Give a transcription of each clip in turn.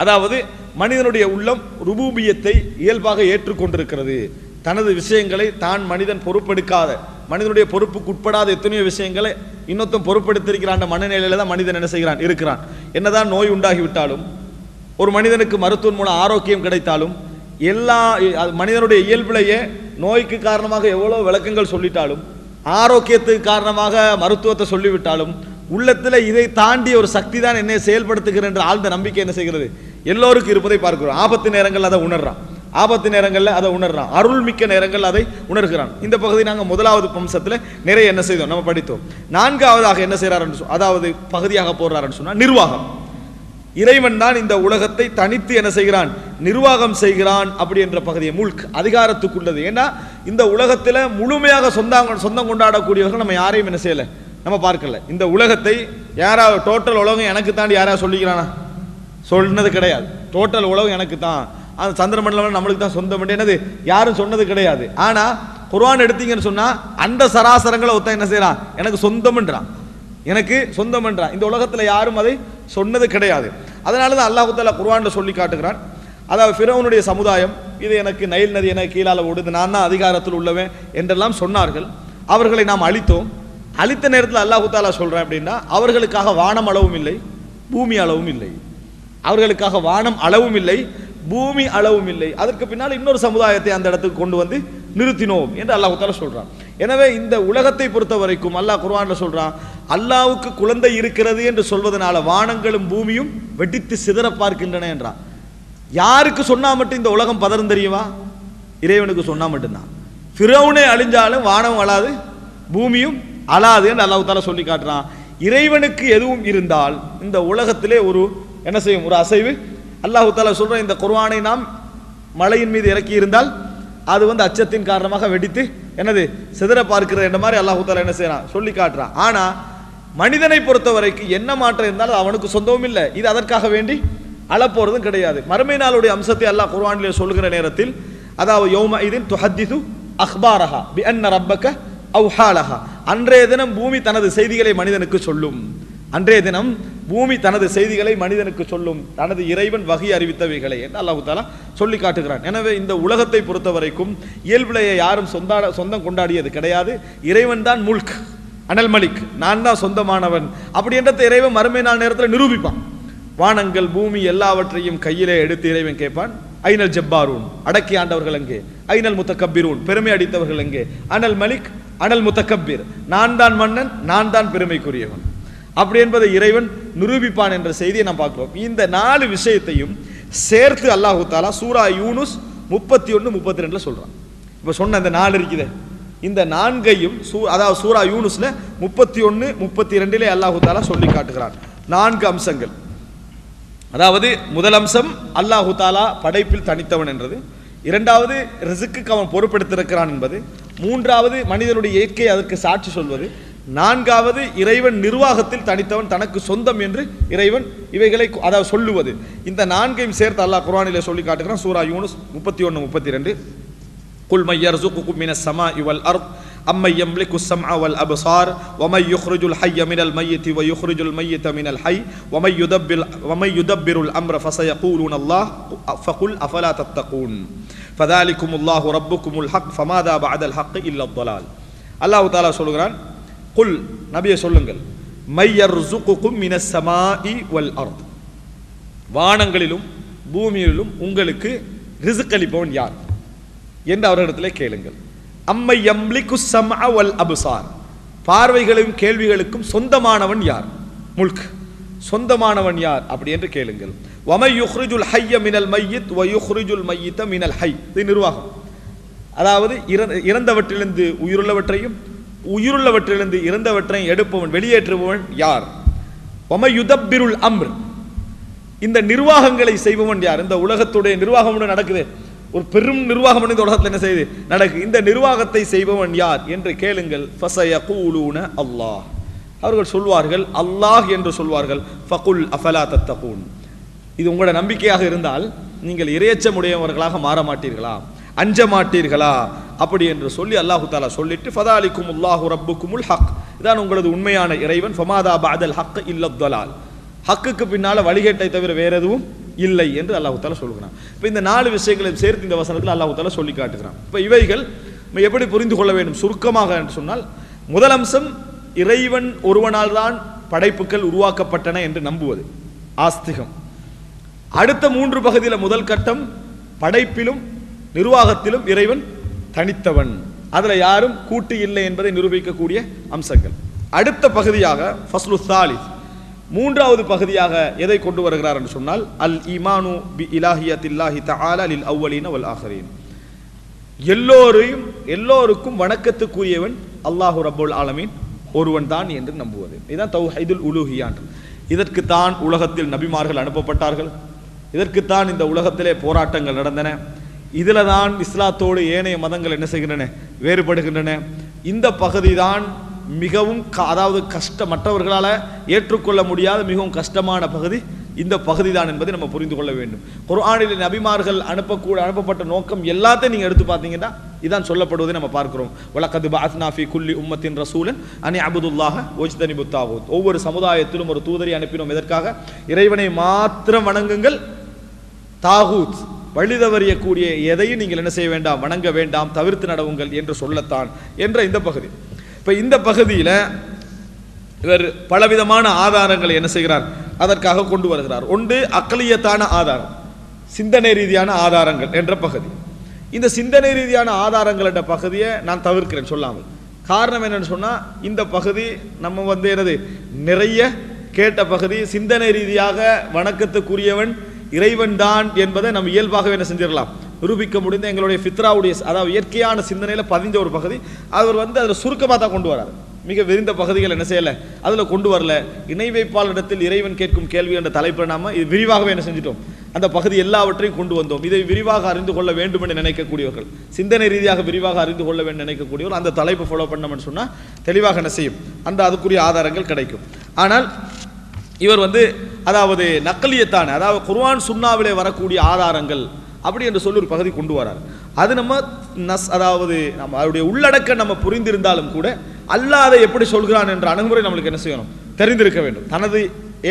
அதாவது மனிதனுடைய உள்ளம் ருபூபியத்தை இயல்பாக ஏற்றுக்கொண்டிருக்கிறது. தனது விஷயங்களை தான் மனிதன் பொறுப்பெடுக்காத, மனிதனுடைய பொறுப்புக்கு உட்படாத எத்தனையோ விஷயங்களை இன்னொருத்தன் பொறுப்பெடுத்திருக்கிறான் மனநிலையில தான் மனிதன் என்ன செய்கிறான் இருக்கிறான். என்னதான் நோய் உண்டாகிவிட்டாலும், ஒரு மனிதனுக்கு மருத்துவம் மூலம் ஆரோக்கியம் கிடைத்தாலும், எல்லா மனிதனுடைய இயல்பிலேயே நோய்க்கு காரணமாக எவ்வளோ விளக்கங்கள் சொல்லிட்டாலும், ஆரோக்கியத்துக்கு காரணமாக மருத்துவத்தை சொல்லிவிட்டாலும், உள்ளத்தில் இதை தாண்டி ஒரு சக்தி தான் என்னை செயல்படுத்துகிற என்ற ஆழ்ந்த நம்பிக்கை என்ன செய்கிறது எல்லோருக்கும் இருப்பதை பார்க்கிறோம். ஆபத்து நேரங்கள் அதை உணர்றான், ஆபத்து நேரங்களில் அதை உணர்றான், அருள்மிக்க நேரங்கள் அதை உணர்கிறான். இந்த பகுதி நாங்கள் முதலாவது வம்சத்தில் நிறைய என்ன செய்தோம், நம்ம படித்தோம். நான்காவதாக என்ன செய்கிறாருன்னு அதாவது பகுதியாக போடுறாருன்னு சொன்னால் நிர்வாகம். இறைவன் தான் இந்த உலகத்தை தனித்து என்ன செய்கிறான், நிர்வாகம் செய்கிறான். அப்படி என்ற பகுதியை முல்க் அதிகாரத்துக்குள்ளது. ஏன்னா இந்த உலகத்தில் முழுமையாக சொந்தம் கொண்டாடக்கூடியவர்கள் நம்ம யாரையும் என்ன செய்யலை, நம்ம பார்க்கல. இந்த உலகத்தை யாராவது டோட்டல் உலகம் எனக்கு தாண்டி யாராவது சொல்லிக்கிறானா, சொன்னது கிடையாது. டோட்டல் உலகம் எனக்கு தான், அந்த சந்திரமண்டலம் நம்மளுக்கு தான் சொந்தம் என்னது யாரும் சொன்னது கிடையாது. ஆனா குர்ஆன் எடுத்தீங்கன்னு சொன்னா அந்த சராசரங்களை ஒருத்தன் என்ன செய்யறான், எனக்கு சொந்தம்ன்றான், எனக்கு சொந்தம்ன்றான். இந்த உலகத்துல யாரும் அதை சொன்னது கிடையாது. அதனாலதான் அல்லாஹ் தஆலா குர்ஆன்ல சொல்லி காட்டுகிறான். அதாவது ஃபிரௌனுடைய சமுதாயம் இது எனக்கு நைல் நதி எனக்கு கீழால ஓடுது, நான் தான் அதிகாரத்தில் உள்ளவன் என்றெல்லாம் சொன்னார்கள். அவர்களை நாம் அழித்தோம். அழித்த நேரத்தில் அல்லாஹ் தஆலா சொல்றேன் அப்படின்னா அவர்களுக்காக வானம் அளவும் இல்லை, பூமி அளவும் இல்லை. அவர்களுக்காக வானம் அளவும் இல்லை, பூமி அளவும் இல்லை. அதற்கு பின்னால் இன்னொரு சமுதாயத்தை அந்த இடத்துக்கு கொண்டு வந்து நிறுத்தினோம் என்று அல்லாஹ் தஆலா சொல்றான். எனவே இந்த உலகத்தை பொறுத்த வரைக்கும் அல்லாஹ் குர்ஆன்ல சொல்றான், அல்லாஹ்வுக்கு குழந்தை இருக்கிறது என்று சொல்வதனால வானங்களும் பூமியும் வெடித்து சிதற பார்க்கின்றன என்றான். யாருக்கு சொன்னா மட்டும் இந்த உலகம் பதறும் தெரியுமா? இறைவனுக்கு சொன்னா மட்டும்தான். ஃபிரௌனே அழிஞ்சாலும் வானம் அழாது, பூமியும் அழாது என்று அல்லாஹ் தஆலா சொல்லி காட்டுறான். இறைவனுக்கு எதுவும் இருந்தால் இந்த உலகத்திலே ஒரு என்ன செய்யும், ஒரு அசைவு. அல்லாஹ் தஆலா சொல்ற இந்த குர்ஆனை நாம் மலையின் மீது இறக்கி இருந்தால் அது அச்சத்தின் காரணமாக வெடித்து என்னது சிதற பார்க்கிறது என்ற மாதிரி அல்லாஹ் தஆலா என்ன செய்யறான் சொல்லி காட்டுறான். ஆனா மனிதனை பொறுத்த வரைக்கும் என்ன மாற்றம் இருந்தாலும் அவனுக்கு சொந்தமும் இல்லை, இது அதற்காக வேண்டி அழப்போறதும் கிடையாது. மறுமை நாளுடைய அம்சத்தை அல்லாஹ் குர்ஆனிலே சொல்லுகிற நேரத்தில் அதாவது யௌம இதின் துஹத்திது அக்பாரஹா பிஅன்ன ரப்பக அவ்ஹாலஹா, அன்றைய தினம் பூமி தனது செய்திகளை மனிதனுக்கு சொல்லும். அன்றைய தினம் பூமி தனது செய்திகளை மனிதனுக்கு சொல்லும், தனது இறைவன் வகை அறிவித்தவைகளை என்று அல்லாஹ் தஆலா சொல்லி காட்டுகிறான். எனவே இந்த உலகத்தை பொறுத்த வரைக்கும் இயல்பிலேயே யாரும் சொந்தம் கொண்டாடியது கிடையாது. இறைவன் தான் முல்க் அனல் மலிக், நான் தான் சொந்தமானவன். அப்படி என்ற இறைவன் மறுமை நாள் நேரத்தில் நிரூபிப்பான். வானங்கள் பூமி எல்லாவற்றையும் கையிலே எடுத்து இறைவன் கேட்பான், ஐனல் ஜப்பாரூன் அடக்கி ஆண்டவர்கள் எங்கே, ஐனல் முத்தக்கப்பிரூன் பெருமை அடித்தவர்கள் எங்கே, அனல் மலிக் அனல் முத்தக்கப்பிர் நான் தான் மன்னன், நான் தான் பெருமைக்குரியவன். அப்படி என்பதை இறைவன் நிரூபிப்பான் என்ற செய்தியை நாம் பார்க்கிறோம். இந்த 4 விஷயத்தையும் சேர்த்து அல்லாஹ் தஆலா சூரா யூனுஸ் 31, 32 சொல்றான். இப்ப சொன்ன இந்த 4 இருக்குது, இந்த 4ஐயும் அதாவது சூரா யூனுஸ்ல 31, 32 அல்லாஹ் தஆலா சொல்லி காட்டுகிறான். 4 அம்சங்கள். அதாவது முதல் அம்சம் அல்லாஹ் தஆலா படைப்பில் தனித்தவன் என்றது, இரண்டாவது ரிஸ்க்குக்கு அவன் பொறுப்பெடுத்திருக்கிறான் என்பது, மூன்றாவது மனிதனுடைய இயற்கை அதற்கு சாட்சி சொல்வது, நான்காவது இறைவன் நிர்வாகத்தில் தனித்தவன் தனக்கு சொந்தம் என்று இறைவன் இவைகளை அதாவது சொல்லுவது. இந்த 4ஐயும் சேர்த்து அல்லாஹ் குர்ஆனிலே சொல்லி காட்டுகிறான். சூரா யூனுஸ் 31, 32 குல் மை யர்ஸுகுகும் மினஸ் ஸமாஇ வல் அர்த் அம்மன் யம்லிகு ஸம்அ வல் அப்ஸார் வமன் யுக்ரிஜுல் ஹய்ய மினல் மய்யித்தி வ யுக்ரிஜுல் மய்யித்த மினல் ஹய் வமன் யுதப்பிருல் அம்ர ஃபஸயகூலுன அல்லாஹ் ஃபகுல் அஃபலா தத்தகூன் ஃபதாலிகுமுல்லாஹு ரப்புகுமுல் ஹக் ஃபமாதா பஅதல் ஹக் இல்லா ضلال. அல்லாஹ் தஆலா சொல்கிறான், குல் நபியே சொல்லுங்கள், மை யர்ஸுகுகும் மினஸ் ஸமாஇ வல் அர்த் வானங்களிலும் பூமியிலும் உங்களுக்கு ரிஸ்க் அளிப்பவன் யார் என்று அவரிடத்திலே கேளுங்கள். அம்மை யம்லிகு ஸம்அ வல் அப்ஸார் பார்வைகளையும் கேள்விகளுக்கும் சொந்தமானவன் யார், முல்க் சொந்தமானவன் யார் அப்படி என்று கேளுங்கள். வமை யுக்ரிஜுல் ஹய்ய மினல் மய்யித் வ யுக்ரிஜுல் மய்யித்த மினல் ஹய், இது நிர்வாகம். அதாவது இறந்தவற்றிலிருந்து உயிருள்ளவற்றையும் உயிருள்ளவற்றிலிருந்து இறந்தவற்றையும் எடுப்பவன் வெளியேற்றுபவன் யார். வமை யுதப்பிருல் அம்ர் இந்த நிர்வாகங்களை செய்பவன் யார். இந்த உலகத்துடைய நிர்வாகம் நடக்குது, ஒரு பெரும் நிர்வாகம் இந்த உலகத்தில் என்ன செய்யுது நடக்கு, இந்த நிர்வாகத்தை செய்பவன் யார் என்று கேளுங்கள். ஃபஸயகூலுன அல்லாஹ் அவர்கள் சொல்வார்கள் அல்லாஹ் என்று சொல்வார்கள். ஃபகுல் அஃபலா தத்தகூன் இது உங்களோட நம்பிக்கையாக இருந்தால் நீங்கள் இறையச்சமுடையவர்களாக மாற மாட்டீர்களா, அஞ்ச மாட்டீர்களா அப்படி என்று சொல்லி அல்லாஹு தஆலா சொல்லிட்டு ஃபதாலிகுமுல்லாஹு ரப்புகுமுல் ஹக் இதான் உங்களது உண்மையான இறைவன். ஃபமாதா பஅதல் ஹக் இல்லா ضلال ஹக்குக்கு பின்னால வழிகேட்டை தவிர வேற எதுவும் இல்லை என்று அல்லாஹ் தஆலா சொல்கிறான். இப்போ இந்த 4 விஷயங்களையும் சேர்த்து இந்த வசனத்தில் அல்லாஹ் தஆலா சொல்லி காட்டுகிறான். இப்போ இவைகள் நம்ம எப்படி புரிந்து கொள்ள வேண்டும் சுருக்கமாக என்று சொன்னால், முதல் அம்சம் இறைவன் ஒருவனால் தான் படைப்புகள் உருவாக்கப்பட்டன என்று நம்புவது ஆஸ்திகம். அடுத்த 3 பகுதியில் முதல் கட்டம் படைப்பிலும் நிர்வாகத்திலும் இறைவன் தனித்தவன், அதுல யாரும் கூட்டு இல்லை என்பதை நிரூபிக்கக்கூடிய அம்சங்கள். அடுத்த பகுதியாக ஃபஸ்லு சாலிஸ், 3வது பகுதியாக எதை கொண்டு வருகிறார் என்று சொன்னால், அல் ஈமானு பி இலாஹியத்தில்லாஹி தஆலா லில் அவ்வலீன வல் ஆஹிரீன். எல்லோருக்கும் வணக்கத்துக்குரியவன் அல்லாஹு ரப்புல் ஆலமீன் ஒருவன் தான் என்று நம்புவது. இதுதான் தௌஹீதுல் உலூஹிய்யா. இதற்குத்தான் உலகத்தில் நபிமார்கள் அனுப்பப்பட்டார்கள், இதற்குத்தான் இந்த உலகத்திலே போராட்டங்கள் நடந்தன, இதில் தான் இஸ்லாத்தோடு ஏனைய மதங்கள் என்ன செய்கின்றன, வேறுபடுகின்றன. இந்த பகுதி தான் மிகவும் அதாவது மற்றவர்களால் ஏற்றுக்கொள்ள முடியாத மிகவும் கஷ்டமான பகுதி இந்த பகுதி தான் என்பதை நம்ம புரிந்து கொள்ள வேண்டும். குர்ஆனில் நபிமார்கள் அனுப்பப்பட்ட நோக்கம் எல்லாத்தையும் நீங்கள் எடுத்து பார்த்தீங்கன்னா இதான் சொல்லப்படுவதை நம்ம பார்க்கிறோம். வலகத் பஅத்னா ஃபீ குல்லி உம்மத்தின் ரசூலன் அன் இஅ்புதுல்லாஹ வஜ்தனிபுத் தாகூத். ஒவ்வொரு சமுதாயத்திலும் ஒரு தூதரை அனுப்பினோம். எதற்காக? இறைவனை மாத்திரம் வணங்குங்கள், தாகூத் வழி தவறியக்கூடிய எதையும் நீங்கள் என்ன செய்ய வேண்டாம், வணங்க வேண்டாம், தவிர்த்து நடவுங்கள் என்று சொல்லத்தான் என்ற இந்த பகுதி. இப்போ இந்த பகுதியில் இவர் பலவிதமான ஆதாரங்களை என்ன செய்கிறார், அதற்காக கொண்டு வருகிறார். ஒன்று அக்லியத்தான ஆதாரம், சிந்தனை ரீதியான ஆதாரங்கள் என்ற பகுதி. இந்த சிந்தனை ரீதியான ஆதாரங்கள் என்ற பகுதியை நான் தவிர்க்கிறேன் சொல்லாமல். காரணம் என்னன்னு சொன்னால், இந்த பகுதி நம்ம என்னது நிறைய கேட்ட பகுதி. சிந்தனை ரீதியாக வணக்கத்துக்குரியவன் இறைவன் தான் என்பதை நம்ம இயல்பாகவே என்ன செஞ்சிடலாம், நிரூபிக்க முடிந்த எங்களுடைய ஃபித்ராவுடைய அதாவது இயற்கையான சிந்தனையில் பதிஞ்ச ஒரு பகுதி. அவர் அதில் சுருக்கமாக தான் கொண்டு வரார், மிக விரிந்த பகுதிகள் என்ன செய்யலை அதில் கொண்டு வரல. இணை வைப்பாளரிடத்தில் இறைவன் கேட்கும் கேள்வி என்ற தலைப்பில் நாம் இது விரிவாகவே என்ன செஞ்சிட்டோம், அந்த பகுதி எல்லாவற்றையும் கொண்டு வந்தோம். இதை விரிவாக அறிந்து கொள்ள வேண்டும் என்று நினைக்கக்கூடியவர்கள், சிந்தனை ரீதியாக விரிவாக அறிந்து கொள்ள வேண்டும் நினைக்கக்கூடியவர்கள் அந்த தலைப்பு ஃபாலோ பண்ணோம்னு சொன்னால் தெளிவாக என்ன செய்யும், அதுக்குரிய ஆதாரங்கள் கிடைக்கும். ஆனால் இவர் அதாவது நக்கலியத்தான அதாவது குர்ஆன் சுன்னாவிலே வரக்கூடிய ஆதாரங்கள் அப்படி என்று சொல்லி ஒரு பகுதி கொண்டு வரார். அது நம்ம அதாவது நம்ம அவருடைய உள்ளடக்க நம்ம புரிந்திருந்தாலும் கூட அல்லாஹ் அதை எப்படி சொல்கிறான் என்ற அணுகுமுறை நம்மளுக்கு என்ன செய்யணும், தெரிந்திருக்க வேண்டும். தனது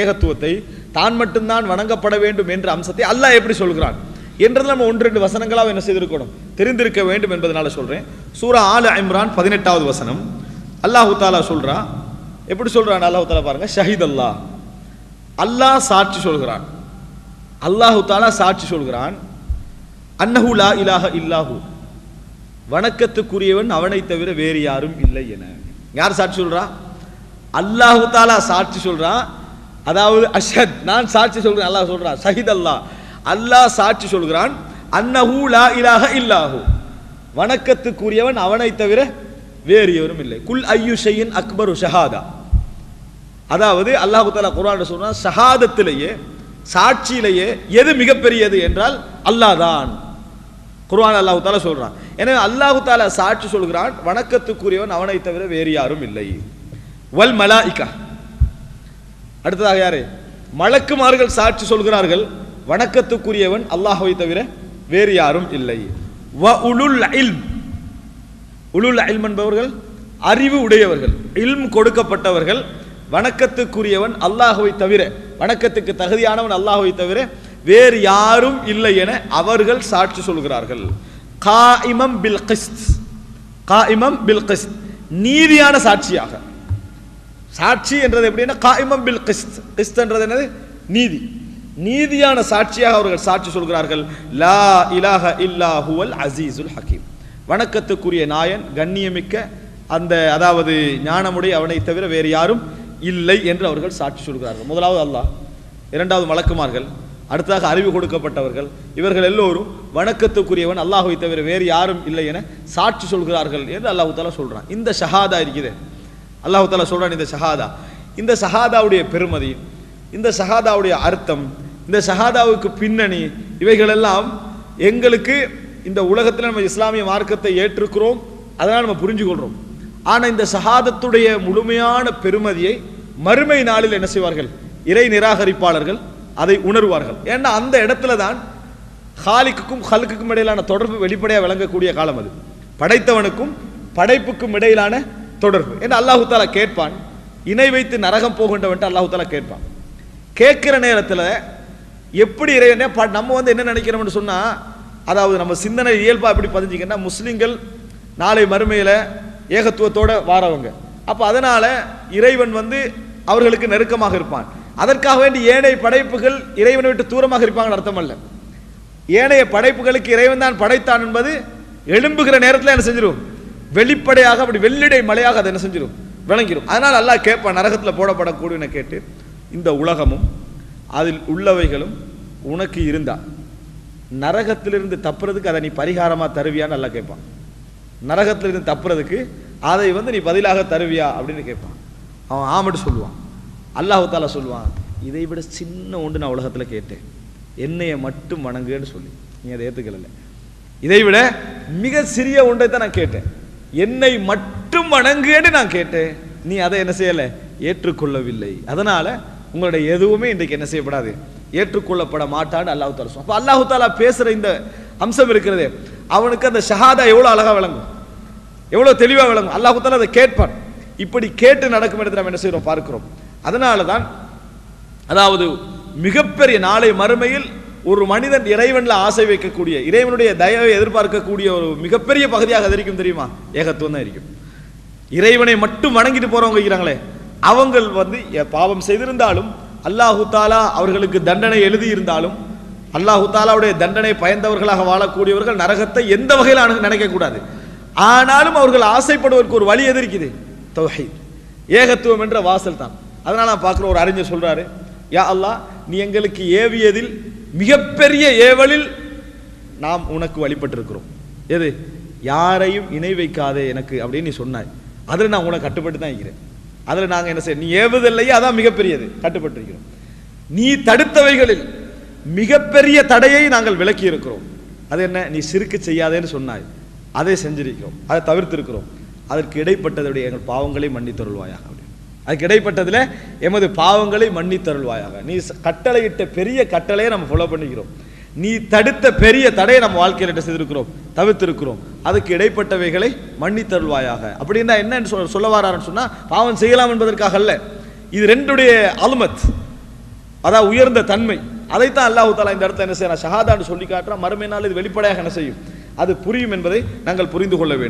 ஏகத்துவத்தை தான் மட்டும்தான் வணங்கப்பட வேண்டும் என்ற அம்சத்தை அல்லாஹ் எப்படி சொல்கிறான் என்றது நம்ம 1-2 வசனங்களாக என்ன செய்திருக்கணும், தெரிந்திருக்க வேண்டும் என்பதனால சொல்றேன். சூரா ஆல இம்ரான் 18வது வசனம் அல்லாஹு தாலா சொல்றான். எப்படி சொல்றான் அல்லாஹு தாலா பாருங்க, ஷஹீத் அல்லாஹ், அல்லாஹ் சாட்சி சொல்கிறான், அல்லாஹு தாலா சாட்சி சொல்கிறான், அன்னஹு லா இலாஹ இல்லாஹு, வணக்கத்துக்குரியவன் அவனை தவிர வேறு யாரும் இல்லை என. யார் சாட்சி சொல்றா? அல்லாஹு தாலா சாட்சி சொல்றான். அதாவது அஷ்ஹத், நான் சாட்சி சொல்றேன், அல்லாஹ் சொல்றான். ஷஹீத் அல்லாஹ், அல்லாஹ் சாட்சி சொல்கிறான். அன்னஹு லா இலாஹ இல்லாஹு, வணக்கத்துக்குரியவன் அவனை தவிர வேறு எவரும் இல்லை. குல் ஐயு ஷைஇன் அக்பரு ஷஹாதா, அதாவது அல்லாஹு தாலா குர்ஆன்ல சொல்றான், ஷஹாதத்திலேயே சாட்சியிலேயே எது மிகப்பெரியது என்றால் அல்லாஹ் தான். குர்ஆன் அல்லாஹு தாலா சொல்றான். எனவே அல்லாஹு தாலா சாட்சி சொல்கிறான், வணக்கத்துக்குரியவன் அவனை தவிர வேறு யாரும் இல்லை. வல் மலாயிகா, அடுத்ததாக யாரு? மலக்குமார்கள் சாட்சி சொல்கிறார்கள், வணக்கத்துக்குரியவன் அல்லாஹ்வை தவிர வேறு யாரும் இல்லை. வ உலுல் இல்ம், உலுல் இல்ம் என்பவர்கள் அறிவு உடையவர்கள், இல்ம் கொடுக்கப்பட்டவர்கள், வணக்கத்துக்குரியவன் அல்லாஹ்வை தவிர, வணக்கத்துக்கு தகுதியானவன் அல்லாஹ்வை தவிர வேறு யாரும் இல்லை என அவர்கள் சாட்சி சொல்கிறார்கள். காயிமம் பில் கிஸ்த், காயிமம் பில் கிஸ்த், நீதியான சாட்சியாக. சாட்சி என்றது எப்படின்னா காயிமம் பில் கிஸ்த், கிஸ்த் என்றது என்னது, நீதி. நீதியான சாட்சியாக அவர்கள் சாட்சி சொல்கிறார்கள். லா இலாஹ இல்லா ஹுவல் அசீசுல் ஹக்கீம், வணக்கத்துக்குரிய நாயன் கண்ணியமிக்க அந்த அதாவது ஞானமுடைய அவனை தவிர வேறு யாரும் இல்லை என்று அவர்கள் சாட்சி சொல்கிறார்கள். முதலாவது அல்லாஹ், இரண்டாவது மலக்குமார்கள், அடுத்ததாக அறிவு கொடுக்கப்பட்டவர்கள், இவர்கள் எல்லோரும் வணக்கத்துக்குரியவன் அல்லாஹ்வை தவிர வேறு யாரும் இல்லை என சாட்சி சொல்கிறார்கள் என்று அல்லாஹ் தஆலா சொல்றான். இந்த ஷஹாதா இருக்குது, அல்லாஹ் தஆலா சொல்றான், இந்த ஷஹாதா, இந்த ஷஹாதாவுடைய பெருமதி, இந்த ஷஹாதாவுடைய அர்த்தம், இந்த ஷஹாதாவுக்கு பின்னணி, இவைகளெல்லாம் எங்களுக்கு இந்த உலகத்தில் நம்ம இஸ்லாமிய மார்க்கத்தை ஏற்றுக்கிறோம், அதனால் நம்ம புரிஞ்சு கொள்றோம். ஆனால் இந்த ஷஹாதத்துடைய முழுமையான பெருமதியை மறுமை நாளில் என்ன செய்வார்கள், இறை நிராகரிப்பாளர்கள் அதை உணர்வார்கள். ஏன்னா அந்த இடத்துல தான் ஹாலிக்குக்கும் ஹல்குக்கும் இடையிலான தொடர்பு வெளிப்படையாக விளங்கக்கூடிய காலம் அது, படைத்தவனுக்கும் படைப்புக்கும் இடையிலான தொடர்பு. ஏன்னா அல்லாஹு தாலா கேட்பான், இணை வைத்து நரகம் போகின்றவன்ட்டு அல்லாஹு தாலா கேட்பான். கேட்கிற நேரத்தில் எப்படி இறைவனே நம்ம வந்து என்ன நினைக்கிறோம்னு சொன்னா, அதாவது நம்ம சிந்தனை இயல்பா எப்படி பதிஞ்சிக்கன்னா, முஸ்லிம்கள் நாளை மறுமையில ஏகத்துவத்தோட வாரவங்க. அப்ப அதனால இறைவன் வந்து அவர்களுக்கு நெருக்கமாக இருப்பான். அதற்காக வேண்டி ஏனைய படைப்புகள் இறைவனை விட்டு தூரமாக இருப்பாங்கன்னு அர்த்தம் அல்ல. ஏனைய படைப்புகளுக்கு இறைவன் தான் படைத்தான் என்பது எழும்புகிற நேரத்தில் என்ன செஞ்சிடும், வெளிப்படையாக அப்படி வெள்ளிடை மலையாக அதை என்ன செஞ்சிடும், விளங்கிடும். அதனால் அல்லாஹ் கேட்பான், நரகத்தில் போடப்படக்கூடியவனை கேட்டு, இந்த உலகமும் அதில் உள்ளவைகளும் உனக்கு இருந்தா நரகத்திலிருந்து தப்புறதுக்கு அதை நீ பரிகாரமா தருவியான்னு அல்லாஹ் கேட்பான். நரகத்திலிருந்து தப்புறதுக்கு அதை வந்து நீ பதிலாக தருவியா அப்படின்னு கேட்பான். அவன் ஆமட்டு சொல்லுவான். அல்லாஹ் தாலா சொல்லுவான், இதை விட சின்ன ஒன்று நான் உலகத்தில் கேட்டேன், என்னைய மட்டும் வணங்குன்னு சொல்லி. நீ அதை ஏற்றுக்கல. இதை விட மிக சிறிய ஒன்றை தான் நான் கேட்டேன், என்னை மட்டும் வணங்குன்னு நான் கேட்டேன், நீ அதை என்ன செய்யலை, ஏற்றுக்கொள்ளவில்லை. அதனால உங்களுடைய எதுவுமே இன்றைக்கு என்ன செய்யப்படாது, ஏற்றுக்கொள்ளப்பட மாட்டான்னு அல்லாஹ் தாலா சொல்லுவான். அப்போ அல்லாஹ் தாலா பேசுகிற இந்த அம்சம் இருக்கிறதே, அவனுக்கு அந்த ஷஹாதா எவ்வளோ அழகாக விளங்கும், எவ்வளோ தெளிவாக விளங்கும். அல்லாஹ் தாலா அதை கேட்பான். இப்படி கேட்டு நடக்கும் இடத்துல நம்ம என்ன செய்கிறோம் பார்க்கிறோம். அதனால தான் அதாவது மிகப்பெரிய நாளை மறுமையில் ஒரு மனிதன் இறைவன்ல ஆசை வைக்கக்கூடிய, இறைவனுடைய தயவை எதிர்பார்க்கக்கூடிய ஒரு மிகப்பெரிய பகுதியாக அது இருக்கும் தெரியுமா, ஏகத்துவம் தான் இருக்கும். இறைவனை மட்டும் வணங்கிட்டு போறவங்க இருக்கிறாங்களே, அவங்க வந்து பாவம் செய்திருந்தாலும் அல்லாஹு தாலா அவர்களுக்கு தண்டனை எழுதி இருந்தாலும், அல்லாஹு தாலாவுடைய தண்டனை பயந்தவர்களாக வாழக்கூடியவர்கள் நரகத்தை எந்த வகையில் நினைக்க கூடாது. ஆனாலும் அவர்கள் ஆசைப்படுவதற்கு ஒரு வழி எது இருக்குது, தௌஹீத், ஏகத்துவம் என்ற வாசல் தான். அதனால நான் பார்க்குற ஒரு அறிஞர் சொல்றாரு, யா அல்லாஹ், நீ எங்களுக்கு ஏவியதில் மிகப்பெரிய ஏவலில் நாம் உனக்கு வழிபட்டிருக்கிறோம். எது, யாரையும் இணை வைக்காதே எனக்கு அப்படின்னு நீ சொன்னாய், அதில் நான் உனக்கு கட்டுப்பட்டு தான் இருக்கிறேன். அதில் நாங்கள் என்ன செய்ய, நீ ஏவுதில்லையே அதான் மிகப்பெரியது, கட்டுப்பட்டிருக்கிறோம். நீ தடுத்தவைகளில் மிகப்பெரிய தடையை நாங்கள் விலக்கி இருக்கிறோம். அது என்ன, நீ சிறுக்கு செய்யாதேன்னு சொன்னாய், அதை செஞ்சிருக்கிறோம், அதை தவிர்த்திருக்கிறோம். அதற்கு இடைப்பட்டதுடைய எங்கள் பாவங்களை மன்னித்தருள்வாயாக. அதுக்கு இடைப்பட்டதுல எமது பாவங்களை மன்னித்தருள்வாயாக. நீ கட்டளையிட்ட பெரிய கட்டளையை நம்ம ஃபாலோ பண்ணிக்கிறோம், நீ தடுத்த பெரிய தடையை நம்ம வாழ்க்கையில் என்ன செய்திருக்கிறோம், தவிர்த்திருக்கிறோம். அதுக்கு இடைப்பட்டவைகளை மன்னித்தருள்வாயாக. அப்படின்னா என்ன சொல்ல வராருன்னு சொன்னா, பாவம் செய்யலாம் என்பதற்காக அல்ல, இது ரெண்டுடைய அலுமத், அதான் உயர்ந்த தன்மை. அதைத்தான் அல்லாஹ் தாலா இந்த இடத்துல என்ன செய்யறான், ஷஹாதான்னு சொல்லி காட்டுறான். மறுமை நாள் இது வெளிப்படையாக என்ன செய்யும், அது புரியும் என்பதை நாங்கள் புரிந்து கொள்ள வேண்டும்.